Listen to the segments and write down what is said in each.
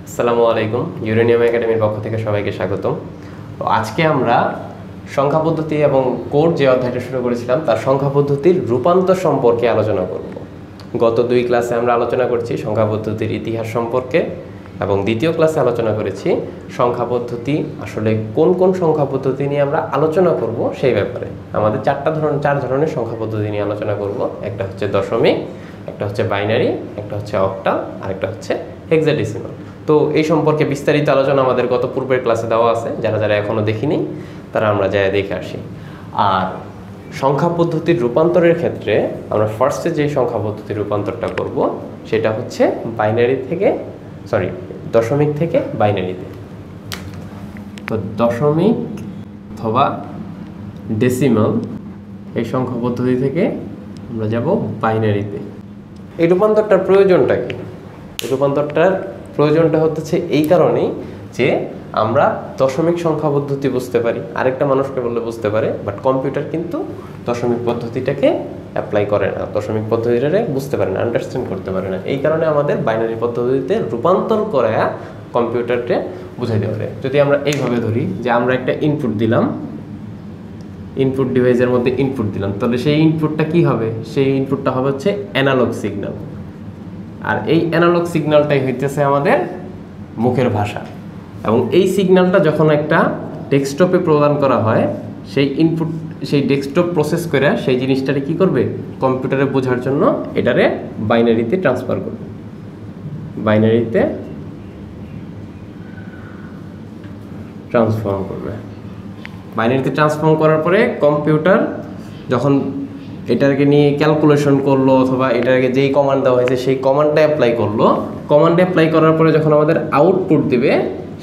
আসসালামু আলাইকুম। ইউরেনিয়াম একাডেমির পক্ষ থেকে সবাইকে স্বাগতম। তো আজকে আমরা সংখ্যা পদ্ধতি এবং কোড যে অধ্যায়টা শুরু করেছিলাম তার সংখ্যা পদ্ধতির রূপান্তর সম্পর্কে আলোচনা করব। গত 2 ক্লাসে আমরা আলোচনা করছি সংখ্যা পদ্ধতির ইতিহাস সম্পর্কে এবং দ্বিতীয় ক্লাসে আলোচনা করেছি সংখ্যা পদ্ধতি আসলে কোন কোন সংখ্যা পদ্ধতি নিয়ে আমরা আলোচনা করব সেই ব্যাপারে। আমাদের চার ধরনের সংখ্যা পদ্ধতি নিয়ে আলোচনা করব। একটা হচ্ছে দশমিক, একটা হচ্ছে বাইনারি, একটা হচ্ছে অক্টাল, আর একটা হচ্ছে হেক্সাডেসিমাল। তো এই সম্পর্কে বিস্তারিত আলোচনা আমাদের গত পূর্বের ক্লাসে দেওয়া আছে, যারা যারা এখনও দেখিনি তারা আমরা যাই দেখে আসি। আর সংখ্যা পদ্ধতির রূপান্তরের ক্ষেত্রে আমরা ফার্স্টে যে সংখ্যা পদ্ধতির রূপান্তরটা করব সেটা হচ্ছে দশমিক থেকে বাইনারিতে। তো দশমিক অথবা ডেসিমাল এই সংখ্যা পদ্ধতি থেকে আমরা যাব বাইনারিতে। এই রূপান্তরটার প্রয়োজনটা কি? এই রূপান্তরটার প্রয়োজনটা হচ্ছে এই কারণেই যে আমরা দশমিক সংখ্যা পদ্ধতি বুঝতে পারি, আরেকটা মানুষকে বললে বুঝতে পারে, বাট কম্পিউটার কিন্তু দশমিক পদ্ধতিটাকে অ্যাপ্লাই করে না, দশমিক পদ্ধতিটাকে বুঝতে পারে না, আন্ডারস্ট্যান্ড করতে পারে না। এই কারণে আমাদের বাইনারি পদ্ধতিতে রূপান্তর করে কম্পিউটারকে বুঝাইতে পারে। যদি আমরা এইভাবে ধরি যে আমরা একটা ইনপুট দিলাম, ইনপুট ডিভাইসের মধ্যে ইনপুট দিলাম, তাহলে সেই ইনপুটটা কি হবে? সেই ইনপুটটা হবে হচ্ছে অ্যানালগ সিগন্যাল। আর এই অ্যানালগ সিগন্যালটাই হইতেছে আমাদের মুখের ভাষা। এবং এই সিগন্যালটা যখন একটা ডেস্কটপে প্রদান করা হয়, সেই ডেস্কটপ প্রসেস করে সেই জিনিসটারে কি করবে? কম্পিউটারে বোঝার জন্য এটারে বাইনারিতে ট্রান্সফার করবে। বাইনারিতে ট্রান্সফর্ম করবে। বাইনারিতে ট্রান্সফর্ম করার পরে কম্পিউটার যখন এটাকে নিয়ে ক্যালকুলেশন করলো অথবা এটাকে যেই কমান্ড দেওয়া হয়েছে সেই কমান্ডটা অ্যাপ্লাই করলো, কমান্ডে অ্যাপ্লাই করার পরে যখন আমাদের আউটপুট দিবে,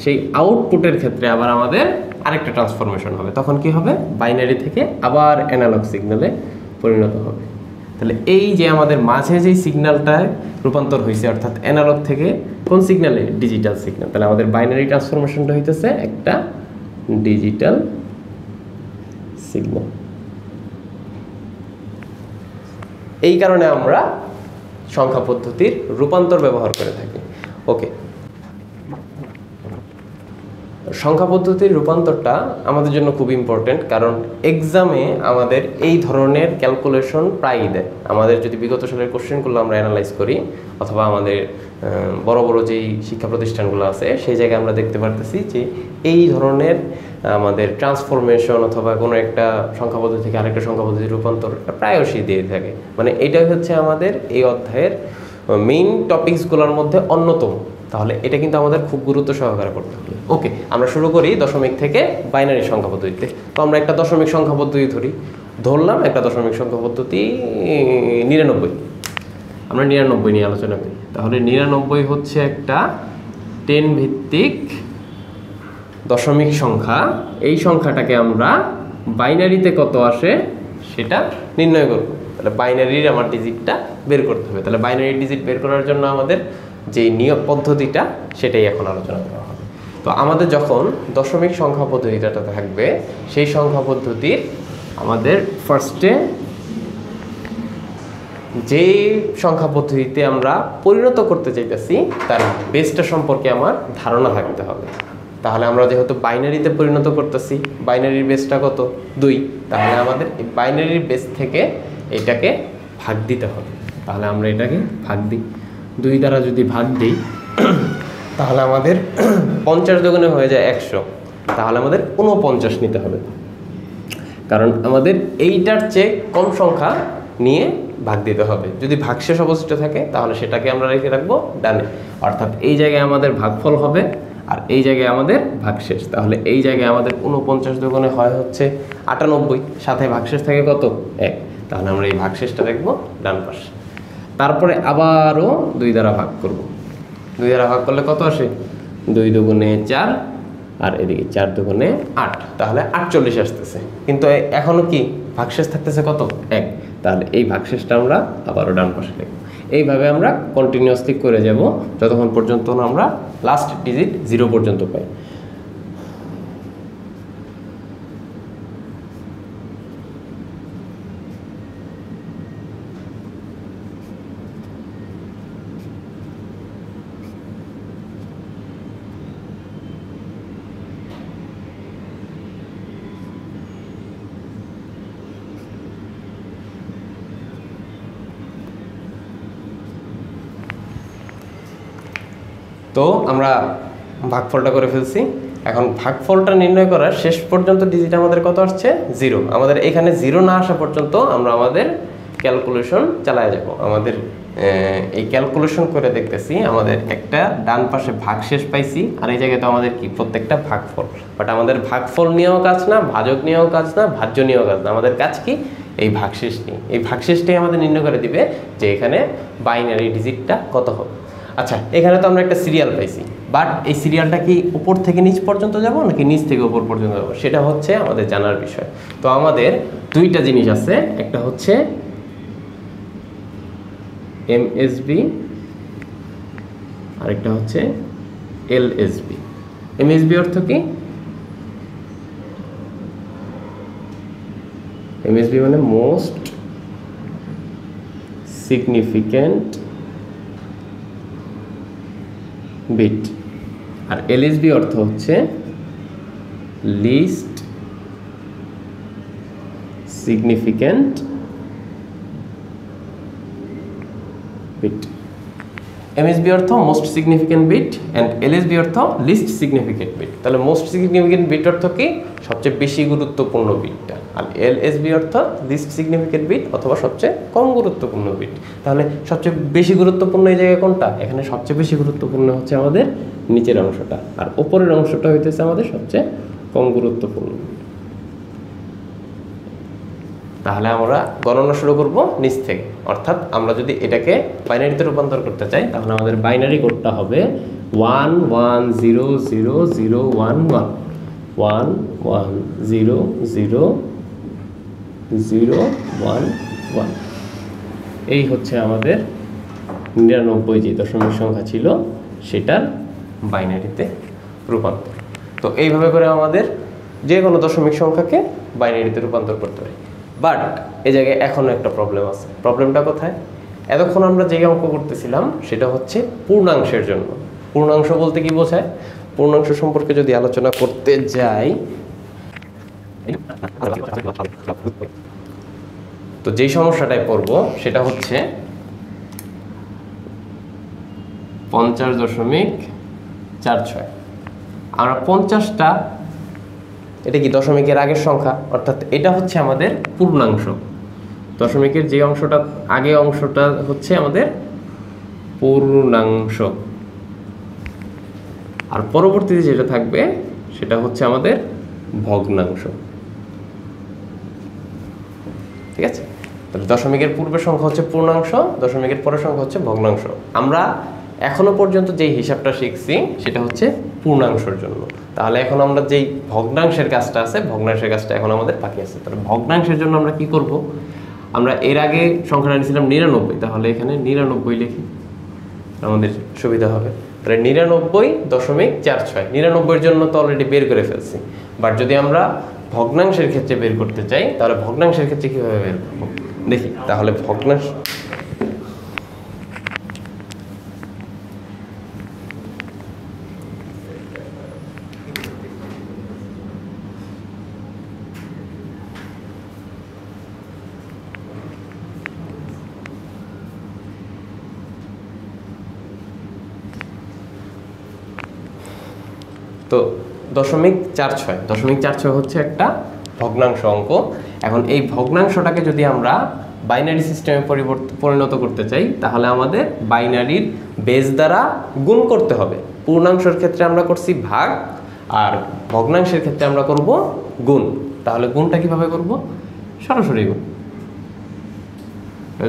সেই আউটপুটের ক্ষেত্রে আবার আমাদের আরেকটা ট্রান্সফরমেশন হবে। তখন কি হবে? বাইনারি থেকে আবার অ্যানালগ সিগন্যালে পরিণত হবে। তাহলে এই যে আমাদের মাঝে যেই সিগন্যালটায় রূপান্তর হয়েছে, অর্থাৎ অ্যানালগ থেকে কোন সিগন্যালে? Digital signal. তাহলে আমাদের বাইনারি ট্রান্সফরমেশনটা হইতেছে একটা ডিজিটাল সিগন্যাল। এই কারণে আমরা সংখ্যা পদ্ধতির রূপান্তর ব্যবহার করে থাকি। ওকে, সংখ্যা পদ্ধতির রূপান্তরটা আমাদের জন্য খুব ইম্পর্টেন্ট, কারণ এক্সামে আমাদের এই ধরনের ক্যালকুলেশন প্রায়ই দেয়। আমাদের যদি বিগত সালের কোশ্চেনগুলো আমরা অ্যানালাইজ করি অথবা আমাদের বড় বড় যেই শিক্ষা প্রতিষ্ঠানগুলো আছে সেই জায়গায় আমরা দেখতে পারতেছি যে এই ধরনের আমাদের ট্রান্সফরমেশন অথবা কোনো একটা সংখ্যা পদ্ধতি থেকে আরেকটা সংখ্যা পদ্ধতির রূপান্তর প্রায়শই দিয়ে থাকে। মানে এটাই হচ্ছে আমাদের এই অধ্যায়ের মেইন টপিকসগুলোর মধ্যে অন্যতম। তাহলে এটা কিন্তু আমাদের খুব গুরুত্ব সহকারে করতে হবে। ওকে, আমরা শুরু করি দশমিক থেকে বাইনারি সংখ্যা পদ্ধতিতে। তো আমরা একটা দশমিক সংখ্যা পদ্ধতি ধরলাম একটা দশমিক সংখ্যা পদ্ধতি 99। আমরা 99 নিয়ে আলোচনা করি। তাহলে 99 হচ্ছে একটা 10 ভিত্তিক দশমিক সংখ্যা। এই সংখ্যাটাকে আমরা বাইনারিতে কত আসে সেটা নির্ণয় করব। তাহলে বাইনারির আমার ডিজিটটা বের করতে হবে। তাহলে বাইনারি ডিজিট বের করার জন্য আমাদের যে নিয়ম পদ্ধতিটা সেটাই এখন আলোচনা করা হবে। তো আমাদের যখন দশমিক সংখ্যা পদ্ধতিটা থাকবে, সেই সংখ্যা পদ্ধতির আমাদের ফার্স্টে যে সংখ্যা পদ্ধতিতে আমরা পরিণত করতে চাইতেছি তার বেসটা সম্পর্কে আমার ধারণা থাকতে হবে। তাহলে আমরা যেহেতু বাইনারিতে পরিণত করতেছি, বাইনারির বেসটা কত? 2। তাহলে আমাদের বাইনারির বেস থেকে এটাকে ভাগ দিতে হবে। তাহলে আমরা এটাকে ভাগ দিই, 2 দ্বারা যদি ভাগ দিই তাহলে আমাদের 50 দুগুণে হয়ে যায় 100। তাহলে আমাদের 49 নিতে হবে, কারণ আমাদের এইটার চেয়ে কম সংখ্যা নিয়ে ভাগ দিতে হবে। যদি ভাগশেষ অবশিষ্ট থাকে তাহলে সেটাকে আমরা রেখে রাখবো ডানে, অর্থাৎ এই জায়গায় আমাদের ভাগফল হবে আর এই জায়গায় আমাদের ভাগশেষ। তাহলে এই জায়গায় আমাদের 49 দুগুণে হয় হচ্ছে 98, সাথে ভাগশেষ থাকে কত? 1। তাহলে আমরা এই ভাগশেষটা রাখবো ডান পাশে। তারপরে আবারও 2 দ্বারা ভাগ করব। 2 দ্বারা ভাগ করলে কত আসে? 2 দুগুণে 4 আর এদিকে 4 দুগুণে 8। তাহলে 48 আসতেছে। কিন্তু এখনও কি ভাগশেষ থাকতেছে কত? 1। তাহলে এই ভাগশেষটা আমরা আবারও ডান পাশে লিখব। এইভাবে আমরা কন্টিনিউয়াসলি করে যাব যতক্ষণ পর্যন্ত আমরা লাস্ট ডিজিট 0 পর্যন্ত পাই। তো আমরা ভাগফলটা করে ফেলছি। এখন ভাগফলটা নির্ণয় করার শেষ পর্যন্ত ডিজিট আমাদের কত আসছে? 0। আমাদের এখানে 0 না আসা পর্যন্ত আমরা আমাদের ক্যালকুলেশন চালায় যাব। আমাদের এই ক্যালকুলেশন করে দেখতেছি আমাদের একটা ডান পাশে ভাগশেষ পাইছি, আর এই জায়গায় তো আমাদের কি প্রত্যেকটা ভাগফল। বাট আমাদের ভাগফল নিয়েও কাজ না, ভাজক নিয়েও কাজ না, ভাজ্য নিয়েও কাজ না, আমাদের কাজ কি? এই ভাগশেষ নিয়ে। এই ভাগশেষটাই আমাদের নির্ণয় করে দিবে যে এখানে বাইনারি ডিজিটটা কত হবে। আচ্ছা, এখানে তো আমরা একটা সিরিয়াল পাইছি, বাট এই সিরিয়ালটা কি উপর থেকে নিচ পর্যন্ত যাব নাকি নিচ থেকে উপর পর্যন্ত যাব, সেটা হচ্ছে আমাদের জানার বিষয়। তো আমাদের দুইটা জিনিস আছে, একটা হচ্ছে এমএসবি, আরেকটা হচ্ছে এলএসবি। এমএসবি অর্থ কি? এমএসবি মানে মোস্ট সিগনিফিক্যান্ট বিট, আর এলএসবি অর্থ হচ্ছে লিস্ট সিগনিফিক্যান্ট বিট। এমএসবি অর্থ most significant bit and LSB অর্থ লিস্ট সিগনিফিক্যান্ট বিট। তাহলে মোস্ট সিগনিফিক্যান্ট বিট অর্থ কি? সবচেয়ে বেশি গুরুত্বপূর্ণ বিটটা। আর এলএসবি অর্থ লিস্ট সিগনিফিক্যান্ট বিট অথবা সবচেয়ে কম গুরুত্বপূর্ণ বিট। তাহলে সবচেয়ে বেশি গুরুত্বপূর্ণ এই জায়গায় কোনটা? এখানে সবচেয়ে বেশি গুরুত্বপূর্ণ হচ্ছে আমাদের নিচের অংশটা, আর উপরের অংশটা হইতেছে আমাদের সবচেয়ে কম গুরুত্বপূর্ণ। তাহলে আমরা গণনা শুরু করব নিচ থেকে, অর্থাৎ আমরা যদি এটাকে বাইনারিতে রূপান্তর করতে চাই তাহলে আমাদের বাইনারি কোডটা হবে 11000111 11000111। এই হচ্ছে আমাদের 99 যে দশমিক সংখ্যা ছিল সেটার বাইনারিতে রূপান্তর। তো এইভাবে করে আমাদের যে কোনো দশমিক সংখ্যাকে বাইনারিতে রূপান্তর করতে পারি। বাট এই জায়গায় এখনও একটা প্রবলেম আছে। প্রবলেমটা কোথায়? এতক্ষণ আমরা যে অঙ্ক করতেছিলাম সেটা হচ্ছে পূর্ণাংশের জন্য। পূর্ণাংশ বলতে কি বোঝায়? পূর্ণাংশ সম্পর্কে যদি আলোচনা করতে যাই, তো যেই সমস্যাটায় পড়বো সেটা হচ্ছে 50.46। আমরা 50টা, এটা কি দশমিকের আগের সংখ্যা, অর্থাৎ এটা হচ্ছে আমাদের পূর্ণাংশ। দশমিকের যে অংশটা আগে অংশটা হচ্ছে আমাদের পূর্ণাংশ, আর পরবর্তীতে যেটা থাকবে সেটা হচ্ছে আমাদের ভগ্নাংশ। ঠিক আছে? তাহলে দশমিকের পূর্বের সংখ্যা হচ্ছে পূর্ণাংশ, দশমিকের পরের সংখ্যা হচ্ছে ভগ্নাংশ। আমরা এখনো পর্যন্ত যেই হিসাবটা শিখছি সেটা হচ্ছে পূর্ণাংশের জন্য। তাহলে এখন আমরা যেই ভগ্নাংশের কাজটা আছে, ভগ্নাংশের কাজটা এখন আমাদের বাকি আছে। তাহলে ভগ্নাংশের জন্য আমরা কি করব? আমরা এর আগে সংখ্যাটা নিয়েছিলাম 99, তাহলে এখানে 99 লিখি, আমাদের সুবিধা হবে। তাহলে 99.46। 99-এর জন্য তো অলরেডি বের করে ফেলছি, বাট যদি আমরা ভগ্নাংশের ক্ষেত্রে বের করতে চাই তাহলে ভগ্নাংশের ক্ষেত্রে কীভাবে বের করবো দেখি। তাহলে ভগ্নাংশ, তো 0.46 হচ্ছে একটা ভগ্নাংশ অঙ্ক। এখন এই ভগ্নাংশটাকে যদি আমরা বাইনারি সিস্টেমে পরিণত করতে চাই তাহলে আমাদের বাইনারির বেস দ্বারা গুণ করতে হবে। পূর্ণাংশের ক্ষেত্রে আমরা করছি ভাগ, আর ভগ্নাংশের ক্ষেত্রে আমরা করব গুণ। তাহলে গুণটা কিভাবে করব? সরাসরি গুণ।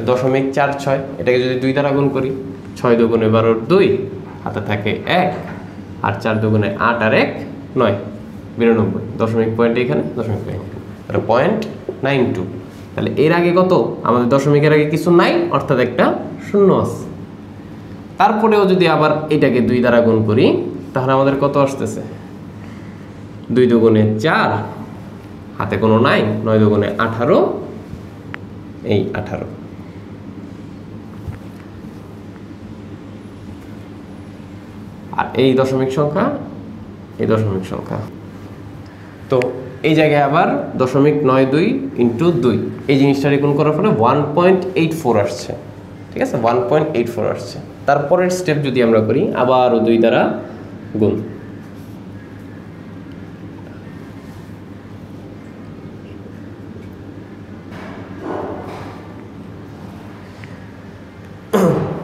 0.46 এটাকে যদি 2 দ্বারা গুণ করি, 6 দুগুণে 12 2, হাতে থাকে 1, আর 4 দুগুণে 8 আর 1 9, 92। দশমিক পয়েন্ট এখানে, দশমিক পয়েন্ট, তাহলে 0.92। তাহলে এর আগে কত? আমাদের দশমিকের আগে কিছু নাই, অর্থাৎ একটা শূন্য আছে। তারপরেও যদি আবার এটাকে 2 দ্বারা গুণ করি তাহলে আমাদের কত আসতেছে? 2 দুগুণে 4, হাতে কোনো নাই, 9 দুগুণে 18, এই 18। আর এই দশমিক সংখ্যা, এই দশমিক সংখ্যা। তো এই জায়গায় আবার 0.92 × 2 এই জিনিসটা গুণ করার ফলে 1.84 আসছে। ঠিক আছে, 1.84 আসছে। তারপরের স্টেপ যদি আমরা করি আবারও 2 দ্বারা গুণ,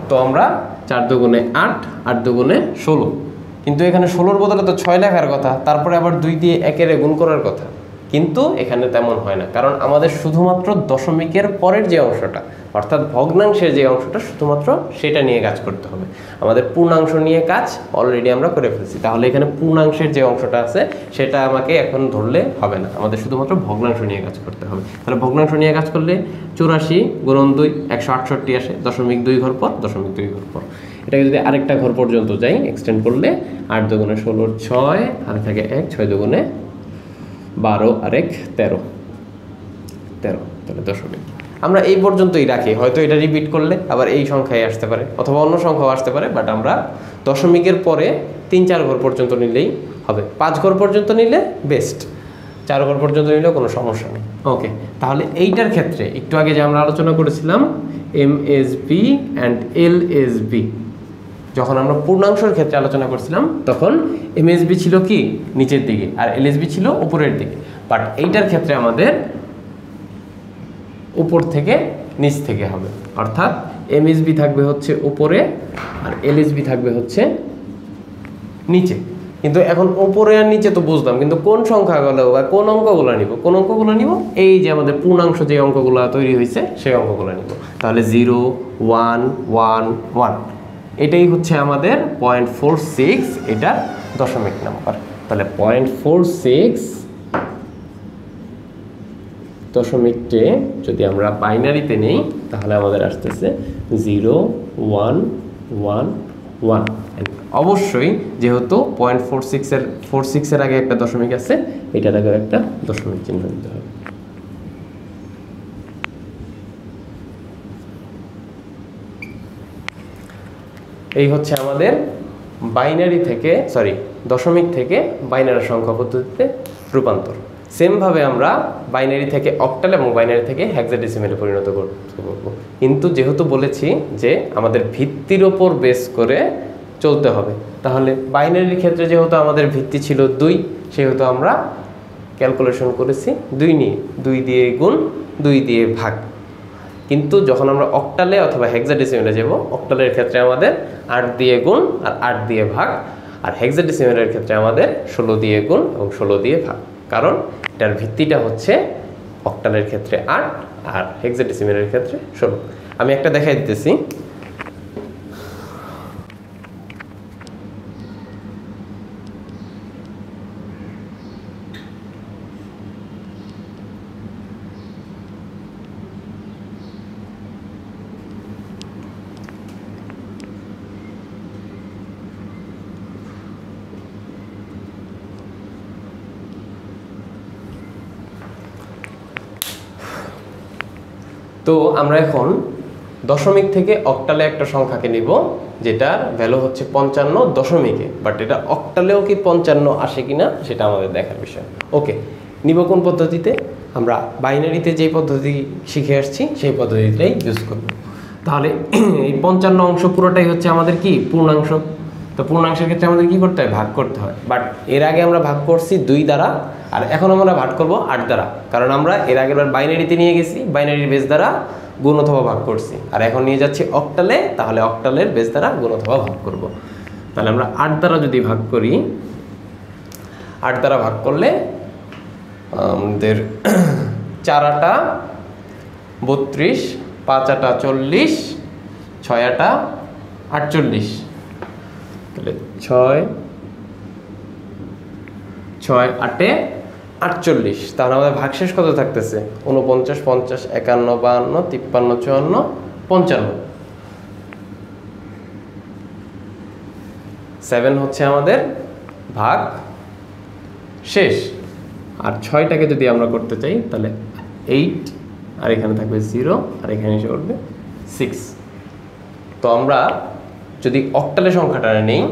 তো আমরা 4 দুগুণে 8, 8 দুগুণে 16, কিন্তু এখানে 16-র বদলে তো 6 লেখার কথা, তারপরে আবার 2 দিয়ে 1-এর গুণ করার কথা, কিন্তু এখানে তেমন হয় না, কারণ আমাদের শুধুমাত্র দশমিকের পরের যে অংশটা অর্থাৎ ভগ্নাংশের যে অংশটা শুধুমাত্র সেটা নিয়ে কাজ করতে হবে। আমাদের পূর্ণাংশ নিয়ে কাজ অলরেডি আমরা করে ফেলছি, তাহলে এখানে পূর্ণাংশের যে অংশটা আছে সেটা আমাকে এখন ধরলে হবে না, আমাদের শুধুমাত্র ভগ্নাংশ নিয়ে কাজ করতে হবে। তাহলে ভগ্নাংশ নিয়ে কাজ করলে 84 গুণন 2 168 আসে, 0.2 ঘর পর 0.2 ঘর পর। এটাকে যদি আরেকটা ঘর পর্যন্ত যাই এক্সটেন্ড করলে 8 দুগুণে 16 6, আর থাকে 1, 6 দুগুণে 12 আর 1 13, তাহলে দশমিক। আমরা এই পর্যন্তই রাখি, হয়তো এটা রিপিট করলে আবার এই সংখ্যায় আসতে পারে অথবা অন্য সংখ্যাও আসতে পারে, বাট আমরা দশমিকের পরে 3-4 ঘর পর্যন্ত নিলেই হবে। 5 ঘর পর্যন্ত নিলে বেস্ট, 4 ঘর পর্যন্ত নিলেও কোনো সমস্যা নেই। ওকে, তাহলে এইটার ক্ষেত্রে একটু আগে যে আমরা আলোচনা করেছিলাম এমএসবি অ্যান্ড এলএসবি, যখন আমরা পূর্ণাংশের ক্ষেত্রে আলোচনা করছিলাম তখন এমএসবি ছিল কি নিচের দিকে আর এলএসবি ছিল উপরের দিকে, বাট এইটার ক্ষেত্রে আমাদের উপর থেকে নিচ থেকে হবে, অর্থাৎ এমএসবি থাকবে হচ্ছে উপরে আর এলএসবি থাকবে হচ্ছে নিচে। কিন্তু এখন উপরে আর নিচে তো বুঝলাম, কিন্তু কোন সংখ্যাগুলো বা কোন অঙ্কগুলো নিব, কোন অঙ্কগুলো নিব, এই যে আমাদের পূর্ণাংশ যে অঙ্কগুলো তৈরি হয়েছে সেই অঙ্কগুলো নিব। তাহলে 0 1 1 1 এটাই হচ্ছে আমাদের 0.46, এটা দশমিক নাম্বার। তাহলে 0.46 দশমিককে যদি আমরা বাইনারিতে নেই তাহলে আমাদের আসতেছে 0 1 1 1। অবশ্যই যেহেতু 0.46 এর আগে একটা দশমিক আছে, এটার আগে একটা দশমিক চিহ্ন দিতে হবে। এই হচ্ছে আমাদের বাইনারি থেকে দশমিক থেকে বাইনারি সংখ্যা পদ্ধতিতে রূপান্তর। সেমভাবে আমরা বাইনারি থেকে অক্টাল এবং বাইনারি থেকে হেক্সাডেসিমেলে পরিণত করব, কিন্তু যেহেতু বলেছি যে আমাদের ভিত্তির ওপর বেস করে চলতে হবে, তাহলে বাইনারির ক্ষেত্রে যেহেতু আমাদের ভিত্তি ছিল 2, সেহেতু আমরা ক্যালকুলেশন করেছি 2 নিয়ে, 2 দিয়ে গুণ 2 দিয়ে ভাগ। কিন্তু যখন আমরা অক্টালে অথবা হেক্সাডেসিমেলে যাব, অক্টালের ক্ষেত্রে আমাদের 8 দিয়ে গুণ আর 8 দিয়ে ভাগ, আর হেক্সাডেসিমেলের ক্ষেত্রে আমাদের 16 দিয়ে গুণ এবং 16 দিয়ে ভাগ, কারণ এটার ভিত্তিটা হচ্ছে অক্টালের ক্ষেত্রে 8 আর হেক্সাডেসিমেলের ক্ষেত্রে 16। আমি একটা দেখাই দিতেছি। তো আমরা এখন দশমিক থেকে অক্টালে একটা সংখ্যাকে নিব যেটার ভ্যালু হচ্ছে 55 দশমিকে, বাট এটা অক্টালেও কি 55 আসে কিনা সেটা আমাদের দেখার বিষয়। ওকে, নিব কোন পদ্ধতিতে? আমরা বাইনারিতে যে পদ্ধতি শিখে আসছি সেই পদ্ধতিটাই ইউজ করব। তাহলে এই 55 অংশ পুরোটাই হচ্ছে আমাদের কি পূর্ণাংশ। তো পূর্ণাংশের ক্ষেত্রে আমাদের কি করতে হয়? ভাগ করতে হয়। বাট এর আগে আমরা ভাগ করছি 2 দ্বারা, আর এখন আমরা ভাগ করব 8 দ্বারা, কারণ আমরা এর আগের বার বাইনারিতে নিয়ে গেছি, বাইনারির বেস দ্বারা গুণ অথবা ভাগ করছি, আর এখন নিয়ে যাচ্ছি অক্টালে, তাহলে অক্টালের বেস দ্বারা গুণ অথবা ভাগ করব। তাহলে আমরা 8 দ্বারা যদি ভাগ করি, 8 দ্বারা ভাগ করলে আমাদের 4 আটা 32, 5 আটা 40, 6 আটা 48, তাহলে 6 আটে 48। তাহলে আমাদের ভাগশেষ কত থাকতেছে? 49, 50, 51, 52, 53, 54, 55। 7 হচ্ছে আমাদের ভাগ শেষ। আর 6টাকে যদি আমরা করতে চাই তাহলে 8, আর এখানে থাকবে 0, আর এখানে এসে উঠবে 6। তো আমরা যদি অক্টালে সংখ্যাটা নেই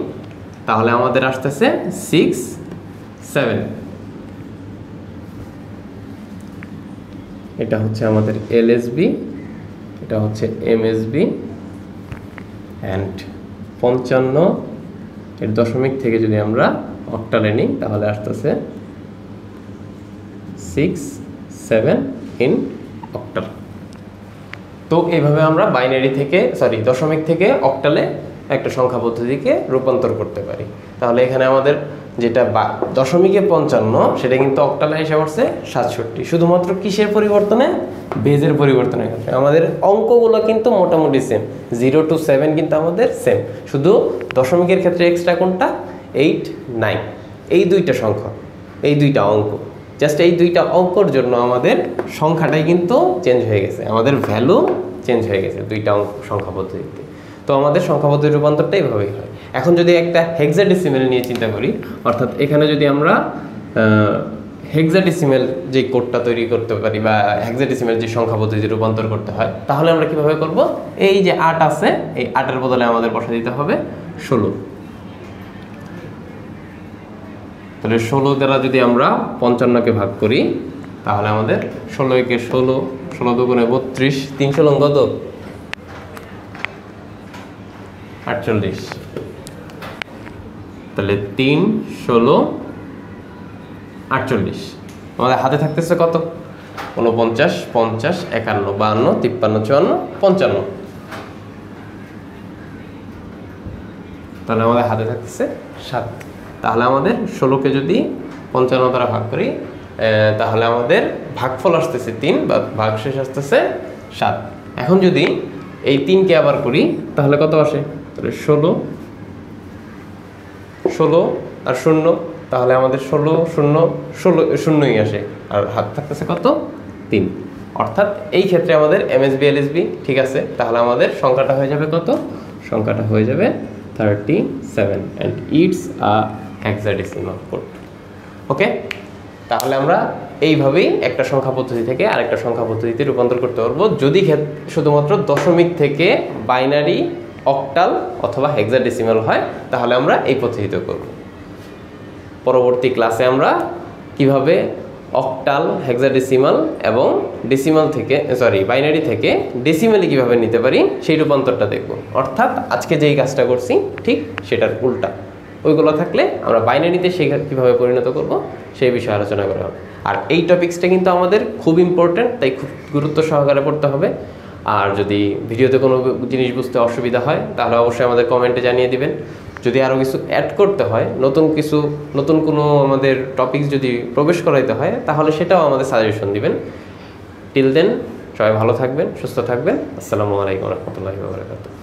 তাহলে আমাদের আসতেছে 6 7। এটা হচ্ছে আমাদের এলএসবি, এটা হচ্ছে এমএসবি অ্যান্ড 55 এর দশমিক থেকে যদি আমরা অক্টালে নিই তাহলে আসতেছে 6 7 ইন অক্টাল। তো এইভাবে আমরা বাইনারি থেকে দশমিক থেকে অক্টালে একটা সংখ্যা পদ্ধতিকে রূপান্তর করতে পারি। তাহলে এখানে আমাদের যেটা দশমিকে 55 সেটা কিন্তু অক্টালে এসে পড়ছে 67, শুধুমাত্র কিসের পরিবর্তনে? বেজের পরিবর্তনের ক্ষেত্রে। আমাদের অঙ্কগুলো কিন্তু মোটামুটি সেম, 0 to 7 কিন্তু আমাদের সেম, শুধু দশমিকের ক্ষেত্রে এক্সট্রা কোনটা? 8 9, এই দুইটা সংখ্যা, এই দুইটা অঙ্ক, জাস্ট এই দুইটা অঙ্কর জন্য আমাদের সংখ্যাটাই কিন্তু চেঞ্জ হয়ে গেছে, আমাদের ভ্যালু চেঞ্জ হয়ে গেছে দুইটা অঙ্ক সংখ্যা পদ্ধতিতে। তো আমাদের সংখ্যা পদ্ধতির রূপান্তরটা এইভাবেই হয়। এখন যদি একটা হেক্সাডেসিমেল নিয়ে চিন্তা করি, অর্থাৎ এখানে যদি আমরা হেক্সাডেসিমেল যে কোডটা তৈরি করতে পারি বা হেক্সাডেসিমেল যে সংখ্যা পদ্ধতি রূপান্তর করতে হয়, তাহলে আমরা কিভাবে করব? এই যে 8 আছে, এই 8 এর বদলে আমাদের বসা দিতে হবে 16। তাহলে 16 দ্বারা যদি আমরা 55কে ভাগ করি তাহলে আমাদের 16 কে 16, 16 দুগুণে 32, 3 ষোলং কত? 48। তাহলে 3 16 48, আমাদের হাতে থাকতেছে কত? 49 50 51 52 53 54 55। তাহলে আমাদের হাতে থাকতেছে 7। তাহলে আমাদের 16কে যদি 55 দ্বারা ভাগ করি তাহলে আমাদের ভাগফল আসতেছে 3 বা ভাগশেষ আসতেছে 7। এখন যদি এই 3কে আবার করি তাহলে কত আসে? তাহলে 16 16 আর 0, তাহলে আমাদের 16 0 16 শূন্যই আসে, আর হাত থাকতেছে কত? 3। অর্থাৎ এই ক্ষেত্রে আমাদের এমএসবি এলএসবি ঠিক আছে। তাহলে আমাদের সংখ্যাটা হয়ে যাবে কত? সংখ্যাটা হয়ে যাবে 37 and it's a hexadecimal code. ওকে, তাহলে আমরা এইভাবেই একটা সংখ্যা পদ্ধতি থেকে আরেকটা সংখ্যা পদ্ধতিতে রূপান্তর করতে পারবো, যদি শুধুমাত্র দশমিক থেকে বাইনারি, অক্টাল অথবা হেক্সাডেসিমাল হয়, তাহলে আমরা এই পদ্ধতিতে করব। পরবর্তী ক্লাসে আমরা কিভাবে অক্টাল, হেক্সাডেসিমাল এবং ডেসিমাল থেকে বাইনারি থেকে ডেসিমালে কিভাবে নিতে পারি সেই রূপান্তরটা দেখব। অর্থাৎ আজকে যেই কাজটা করছি ঠিক সেটার উল্টা, ওইগুলো থাকলে আমরা বাইনারিতে সেই কীভাবে পরিণত করব সেই বিষয়ে আলোচনা করা হবে। আর এই টপিক্সটা কিন্তু আমাদের খুব ইম্পর্ট্যান্ট, তাই খুব গুরুত্ব সহকারে পড়তে হবে। আর যদি ভিডিওতে কোনো জিনিস বুঝতে অসুবিধা হয় তাহলে অবশ্যই আমাদের কমেন্টে জানিয়ে দিবেন। যদি আরও কিছু অ্যাড করতে হয়, নতুন কোনো আমাদের টপিকস যদি প্রবেশ করাইতে হয় তাহলে সেটাও আমাদের সাজেশন দিবেন। টিল দেন সবাই ভালো থাকবেন, সুস্থ থাকবেন। আসসালামু আলাইকুম রহমতুল্লাহি ওয়া বারাকাতুহু।